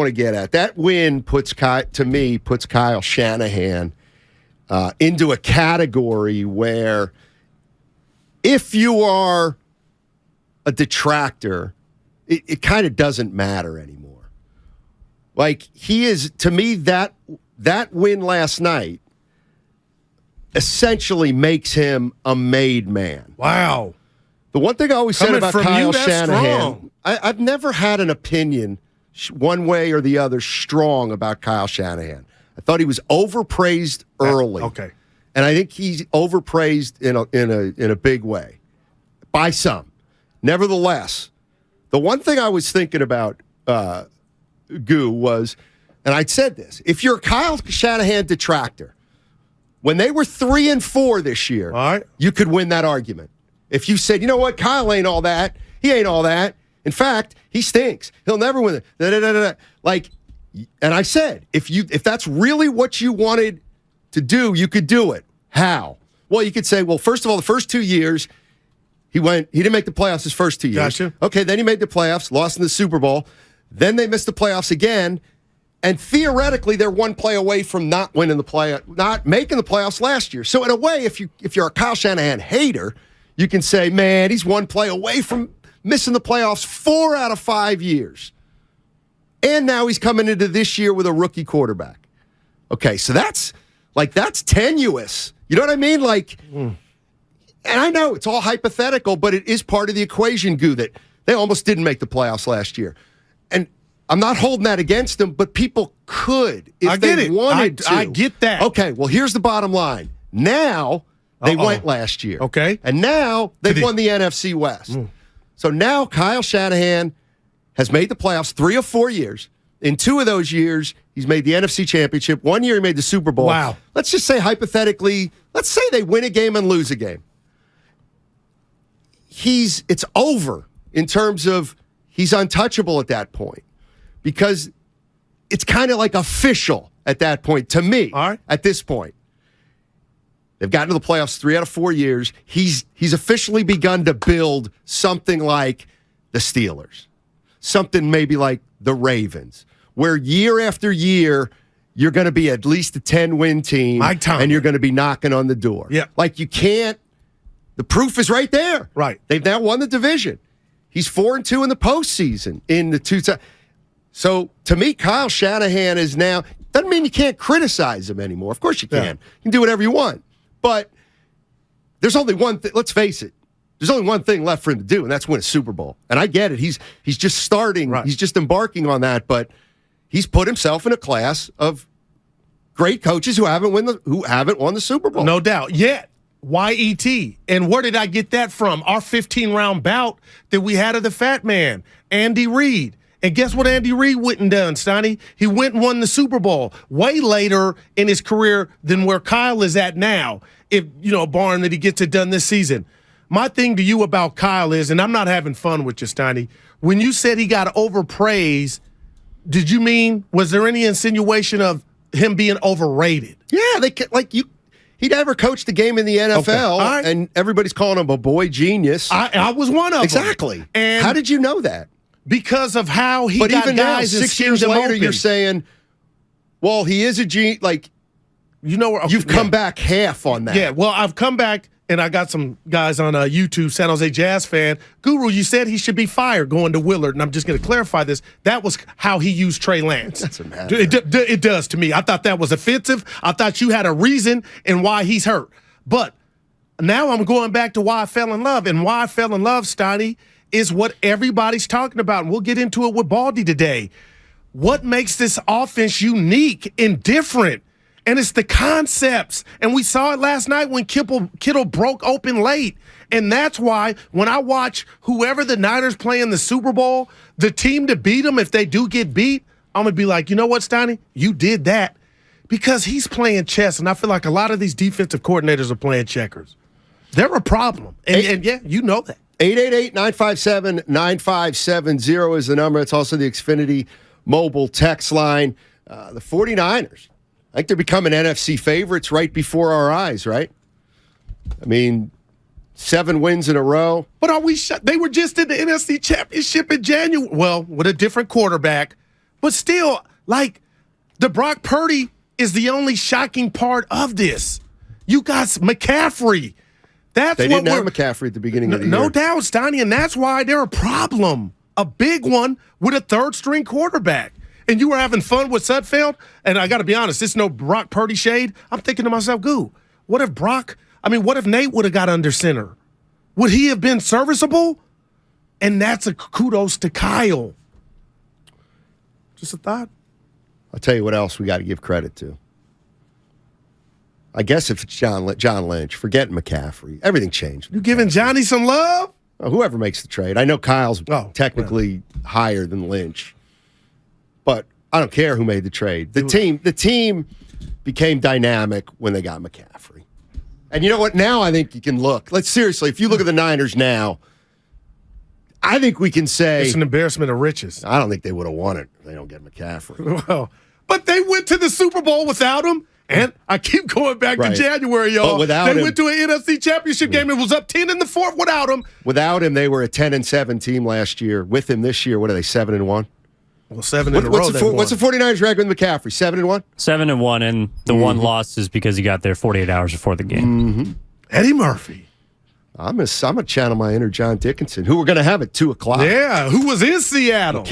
want to get at. That win puts Kyle Shanahan into a category where if you are a detractor, it kind of doesn't matter anymore. Like, he is, to me, that win last night essentially makes him a made man. Wow. The one thing I always said about Kyle Shanahan, I've never had an opinion one way or the other strong about Kyle Shanahan. I thought he was overpraised early. Okay. And I think he's overpraised in a big way by some. Nevertheless, the one thing I was thinking about, Goo, was, and I'd said this, if you're a Kyle Shanahan detractor, when they were 3-4 this year, all right, you could win that argument. If you said, you know what, Kyle ain't all that. He ain't all that. In fact, he stinks. He'll never win it. Like, and I said, if that's really what you wanted to do, you could do it. How? Well, you could say, well, first of all, the first 2 years, he didn't make the playoffs his first 2 years. Gotcha. Okay, then he made the playoffs, lost in the Super Bowl. Then they missed the playoffs again. And theoretically, they're one play away from not making the playoffs last year. So in a way, if you're a Kyle Shanahan hater, you can say, man, he's one play away from missing the playoffs 4 out of 5 years. And now he's coming into this year with a rookie quarterback. Okay, so that's tenuous. You know what I mean? And I know it's all hypothetical, but it is part of the equation, Goo, that they almost didn't make the playoffs last year. And I'm not holding that against them, but people could if they wanted to. I get that. Okay, well, here's the bottom line. Now they went last year. Okay. And now they've won the NFC West. So now Kyle Shanahan has made the playoffs 3 or 4 years. In 2 of those years, he's made the NFC Championship. 1 year he made the Super Bowl. Wow. Let's just say hypothetically, let's say they win a game and lose a game. It's over in terms of he's untouchable at that point. Because it's kind of like official at that point, to me, all right, at this point. They've gotten to the playoffs 3 out of 4 years. He's officially begun to build something like the Steelers, something maybe like the Ravens, where year after year, you're going to be at least a 10-win team, and you're going to be knocking on the door. Yeah. Like, you can't, the proof is right there. Right. They've now won the division. He's 4-2 in the postseason in the 2 times. So, to me, Kyle Shanahan is now, doesn't mean you can't criticize him anymore. Of course you can. Yeah. You can do whatever you want. But there's only one thing, let's face it, there's only one thing left for him to do, and that's win a Super Bowl. And I get it. He's just starting, He's just embarking on that, but he's put himself in a class of great coaches who haven't won the Super Bowl. No doubt. Yet, YET. And where did I get that from? Our 15-round bout that we had of the fat man, Andy Reid. And guess what Andy Reid went and done, Steiny? He went and won the Super Bowl way later in his career than where Kyle is at now, if, barring that he gets it done this season. My thing to you about Kyle is, and I'm not having fun with you, Steiny, when you said he got overpraised, did you mean, was there any insinuation of him being overrated? Yeah, he never coached a game in the NFL, and everybody's calling him a boy genius. I was one of them. Exactly. And how did you know that? Because of how he got even guys now, and 6 years later, open. You're saying, well, he is a genius. You've come back half on that. Yeah, well, I've come back, and I got some guys on YouTube, San Jose Jazz fan. Guru, you said he should be fired going to Willard, and I'm just going to clarify this. That was how he used Trey Lance. Doesn't matter. It does to me. I thought that was offensive. I thought you had a reason and why he's hurt. But now I'm going back to why I fell in love, and why I fell in love, Steiny, is what everybody's talking about, and we'll get into it with Baldy today. What makes this offense unique and different? And it's the concepts. And we saw it last night when Kittle broke open late. And that's why when I watch whoever the Niners play in the Super Bowl, the team to beat them, if they do get beat, I'm going to be like, you know what, Steiny? You did that. Because he's playing chess, and I feel like a lot of these defensive coordinators are playing checkers. They're a problem. And yeah, you know that. 888-957-9570 is the number. It's also the Xfinity mobile text line. The 49ers, I think they're becoming NFC favorites right before our eyes, right? I mean, 7 wins in a row. But are we they were just in the NFC Championship in January. Well, with a different quarterback. But still, like, the Brock Purdy is the only shocking part of this. You got McCaffrey. They didn't have McCaffrey at the beginning of the year. No doubt, Steiny, and that's why they're a problem. A big one with a third-string quarterback. And you were having fun with Sudfeld, and I got to be honest, it's no Brock Purdy shade. I'm thinking to myself, what if Nate would have got under center? Would he have been serviceable? And that's a kudos to Kyle. Just a thought. I'll tell you what else we got to give credit to. I guess if it's John Lynch, forget McCaffrey. Everything changed. You giving Johnny some love? Whoever makes the trade. I know Kyle's technically higher than Lynch. But I don't care who made the trade. The team became dynamic when they got McCaffrey. And you know what? Now I think you can look. Seriously, if you look at the Niners now, I think we can say it's an embarrassment of riches. I don't think they would have won it if they don't get McCaffrey. Well, but they went to the Super Bowl without him. And I keep going back to January, y'all. They went to an NFC Championship game. It was up 10 in the fourth without him. Without him, they were a 10-7 team last year. With him this year, what are they, 7-1? Well, 7 in a row. What's the 49ers record with McCaffrey? 7-1? 7-1, and the one loss is because he got there 48 hours before the game. Mm-hmm. Eddie Murphy. I'm gonna channel my inner John Dickinson, who we're gonna have at 2:00. Yeah, who was in Seattle.